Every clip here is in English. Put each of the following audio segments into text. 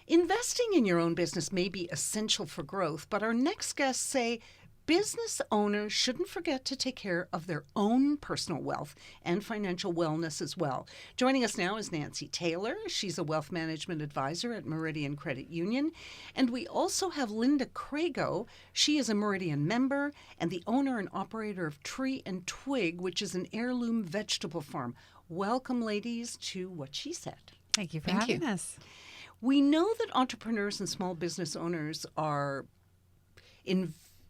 Investing in your own business may be essential for growth, but our next guests say business owners shouldn't forget to take care of their own personal wealth and financial wellness as well. Joining us now is Nancy Taylor. She's a wealth management advisor at Meridian Credit Union. And we also have Linda Crago. She is a Meridian member and the owner and operator of Tree and Twig, which is an heirloom vegetable farm. Welcome, ladies, to What She Said. Thank you for having us. We know that entrepreneurs and small business owners are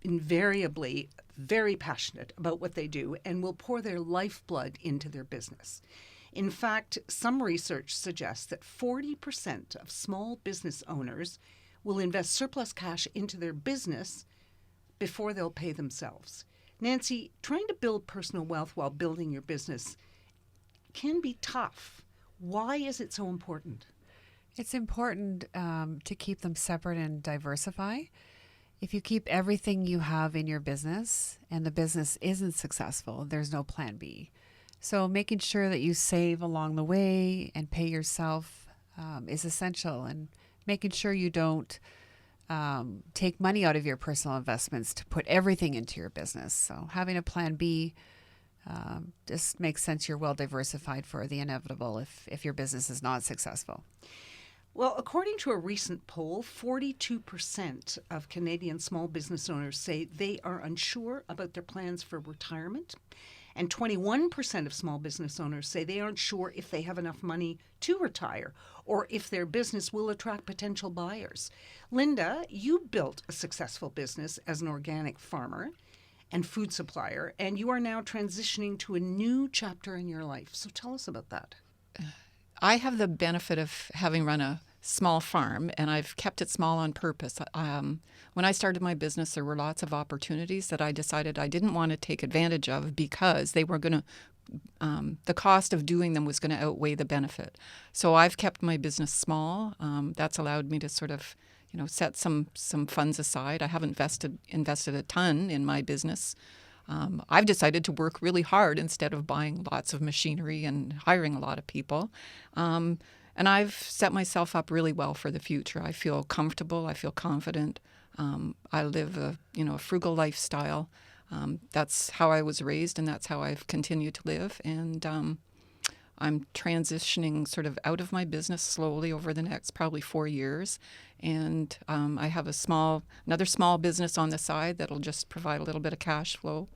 invariably very passionate about what they do and will pour their lifeblood into their business. In fact, some research suggests that 40% of small business owners will invest surplus cash into their business before they'll pay themselves. Nancy, trying to build personal wealth while building your business can be tough. Why is it so important? It's important to keep them separate and diversify. If you keep everything you have in your business and the business isn't successful, there's no plan B. So making sure that you save along the way and pay yourself is essential, and making sure you don't take money out of your personal investments to put everything into your business. So having a plan B just makes sense. You're well diversified for the inevitable if your business is not successful. Well, according to a recent poll, 42% of Canadian small business owners say they are unsure about their plans for retirement. And 21% of small business owners say they aren't sure if they have enough money to retire or if their business will attract potential buyers. Linda, you built a successful business as an organic farmer and food supplier, and you are now transitioning to a new chapter in your life. So tell us about that. I have the benefit of having run a small farm, and I've kept it small on purpose. When I started my business, there were lots of opportunities that I decided I didn't want to take advantage of because they were going to, the cost of doing them was going to outweigh the benefit. So I've kept my business small. That's allowed me to sort of, set some funds aside. I haven't invested a ton in my business. I've decided to work really hard instead of buying lots of machinery and hiring a lot of people. And I've set myself up really well for the future. I feel comfortable. I feel confident. I live a frugal lifestyle. That's how I was raised, and that's how I've continued to live. And I'm transitioning sort of out of my business slowly over the next probably 4 years. And I have another small business on the side that'll just provide a little bit of cash flow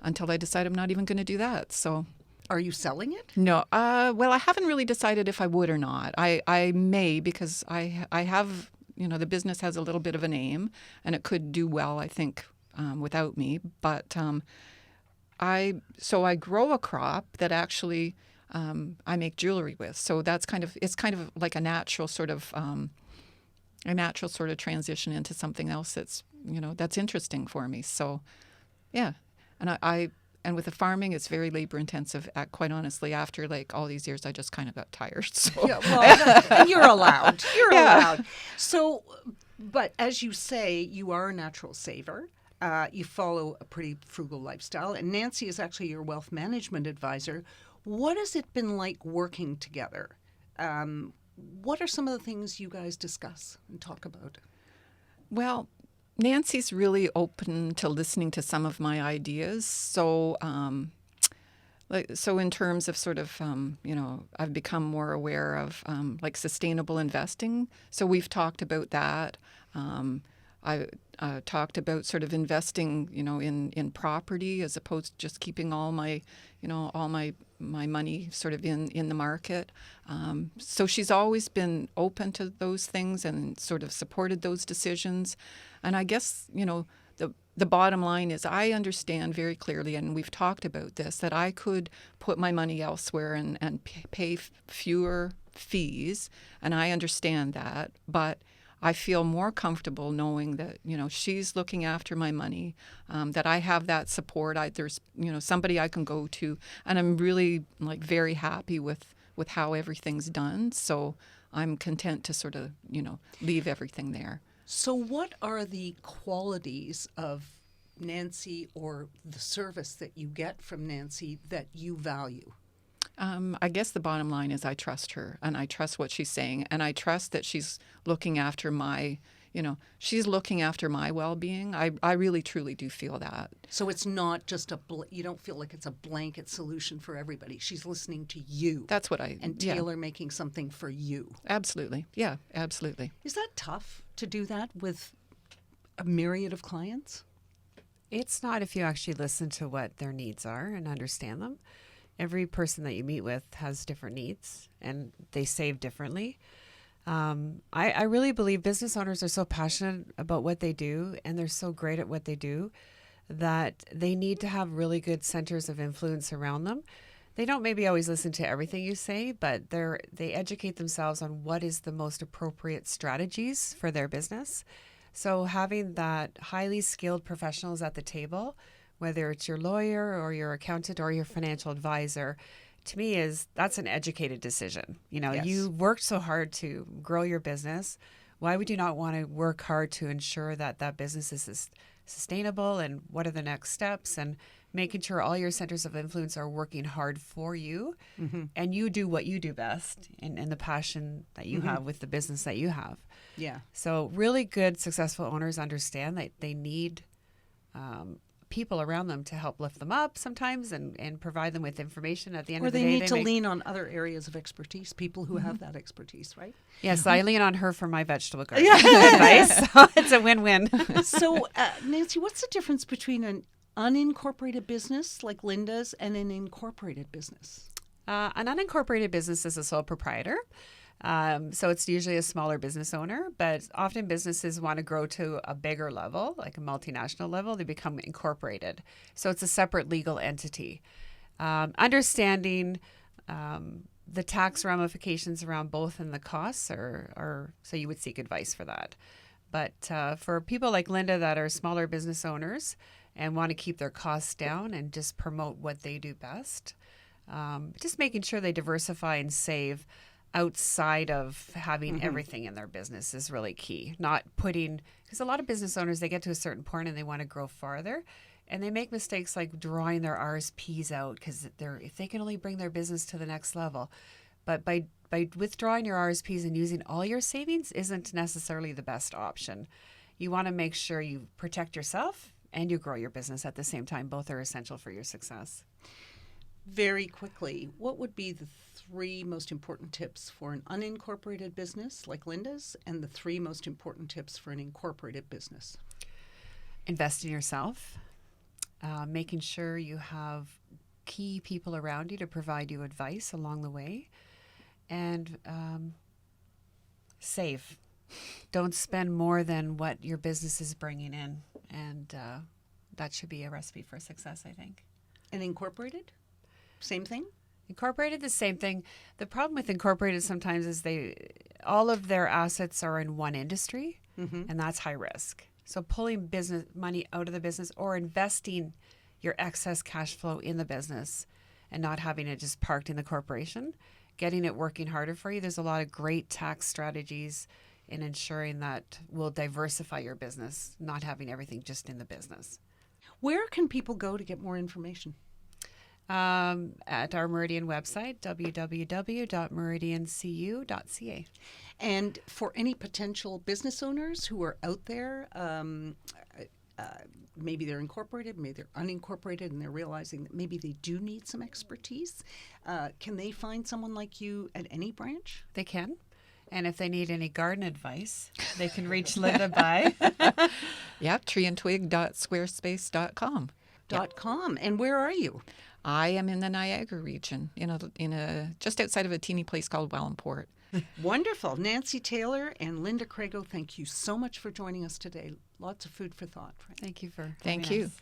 until I decide I'm not even going to do that. So, are you selling it? No. Well, I haven't really decided if I would or not. I may, because I have, the business has a little bit of a name, and it could do well, I think, without me. But I grow a crop that actually I make jewelry with. So it's kind of like a natural sort of transition into something else that's interesting for me. So, yeah. And with the farming, it's very labor intensive. Quite honestly, after like all these years, I just kind of got tired. So, yeah, well, and you're allowed. You're allowed. So, but as you say, you are a natural saver. You follow a pretty frugal lifestyle. And Nancy is actually your wealth management advisor. What has it been like working together? What are some of the things you guys discuss and talk about? Well, Nancy's really open to listening to some of my ideas. So, in terms of sort of, I've become more aware of like sustainable investing. So we've talked about that. I talked about sort of investing, in property as opposed to just keeping all my money sort of in the market. So she's always been open to those things and sort of supported those decisions. And I guess, the bottom line is I understand very clearly, and we've talked about this, that I could put my money elsewhere and pay fewer fees, and I understand that. But I feel more comfortable knowing that, she's looking after my money, that I have that support. There's, somebody I can go to, and I'm really very happy with how everything's done. So I'm content to sort of, leave everything there. So what are the qualities of Nancy or the service that you get from Nancy that you value? I guess the bottom line is I trust her, and I trust what she's saying, and I trust that she's looking after she's looking after my well-being. I really, truly do feel that. So it's not just you don't feel like it's a blanket solution for everybody. She's listening to you. That's what and tailor making something for you. Absolutely. Yeah, absolutely. Is that tough to do that with a myriad of clients? It's not if you actually listen to what their needs are and understand them. Every person that you meet with has different needs and they save differently. I really believe business owners are so passionate about what they do and they're so great at what they do that they need to have really good centers of influence around them. They don't maybe always listen to everything you say, but they educate themselves on what is the most appropriate strategies for their business. So having that highly skilled professionals at the table, whether it's your lawyer or your accountant or your financial advisor, to me that's an educated decision. Yes. You worked so hard to grow your business. Why would you not want to work hard to ensure that business is sustainable, and what are the next steps, and making sure all your centers of influence are working hard for you, and you do what you do best and the passion that you have with the business that you have. Yeah. So really good, successful owners understand that they need people around them to help lift them up sometimes and provide them with information at the end Or of the they day. need to lean on other areas of expertise, people who have that expertise, right? Yes, I lean on her for my vegetable garden advice. So it's a win-win. So, Nancy, what's the difference between an unincorporated business like Linda's and an incorporated business? An unincorporated business is a sole proprietor. So it's usually a smaller business owner, but often businesses want to grow to a bigger level, like a multinational level. They become incorporated. So it's a separate legal entity. Understanding the tax ramifications around both and the costs are so you would seek advice for that. But for people like Linda that are smaller business owners and want to keep their costs down and just promote what they do best, just making sure they diversify and save outside of having everything in their business is really key. Not putting, because a lot of business owners, they get to a certain point and they want to grow farther, and they make mistakes like drawing their RSPs out because if they can only bring their business to the next level. But by withdrawing your RSPs and using all your savings isn't necessarily the best option. You want to make sure you protect yourself and you grow your business at the same time. Both are essential for your success. Very quickly, what would be the 3 most important tips for an unincorporated business like Linda's, and the 3 most important tips for an incorporated business? Invest in yourself, making sure you have key people around you to provide you advice along the way, and save. Don't spend more than what your business is bringing in, and that should be a recipe for success, I think. And incorporated? Same thing? Incorporated, the same thing. The problem with incorporated sometimes is all of their assets are in one industry, and that's high risk. So pulling business money out of the business or investing your excess cash flow in the business and not having it just parked in the corporation, getting it working harder for you. There's a lot of great tax strategies in ensuring that will diversify your business, not having everything just in the business. Where can people go to get more information? At our Meridian website, www.meridiancu.ca. And for any potential business owners who are out there, maybe they're incorporated, maybe they're unincorporated, and they're realizing that maybe they do need some expertise, can they find someone like you at any branch? They can. And if they need any garden advice, they can reach Linda by treeandtwig.squarespace.com. .com. And where are you? I am in the Niagara region, in a just outside of a teeny place called Wellandport. Wonderful. Nancy Taylor and Linda Crago, thank you so much for joining us today. Lots of food for thought. Right? Thank you for Thank having you. us.